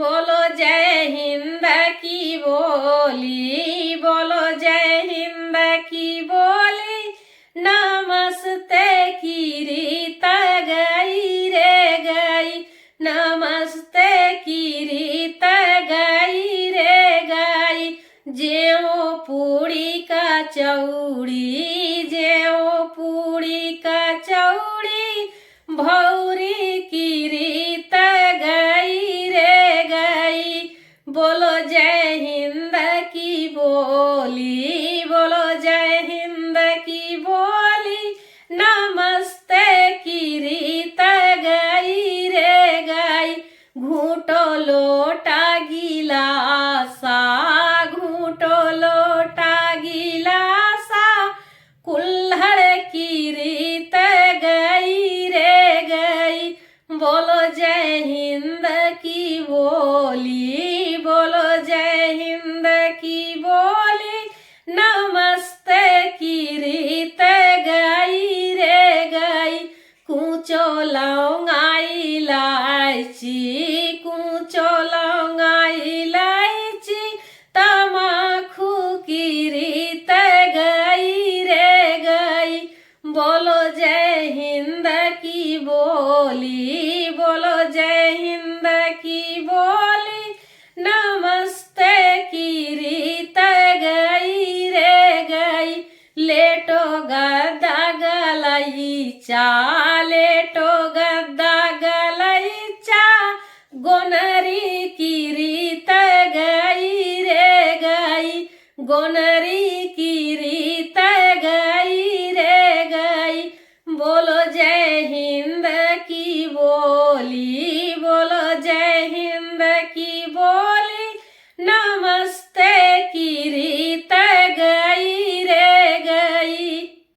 बोलो जय हिंद की बोली, बोलो जय हिंद की बोली। नमस्ते की रीत गई रे गई, नमस्ते की रीत गई रे गई। जेओ पूड़ी का चौड़ी, जेओ पूड़ी का चौड़ी, भौरी की रीत गई रे गई। बोलो जय हिंद की बोली, बोलो जय हिंद की बोली। नमस्ते की रीत गई रे गई। घूटो लोटा गिलासा, घूटो लोटा गिलासा, कुल्हड़ की रीत गई रे गई। बोलो जय हिंद की बोली, बोलो जय हिंद की बोली। नमस्ते की रीत गई रे गई। कूचो लौंगा इलायची, कूचो लौंगा इलायची, तमाखू की रीत गई रे गई। बोलो जय हिंद की बोली, बोलो जय हिंद की बोली। नमस्ते की रीत गई रे गई। लेटो गद्दा गलईचा, लेटो गद्दा गलईचा, गोनरी की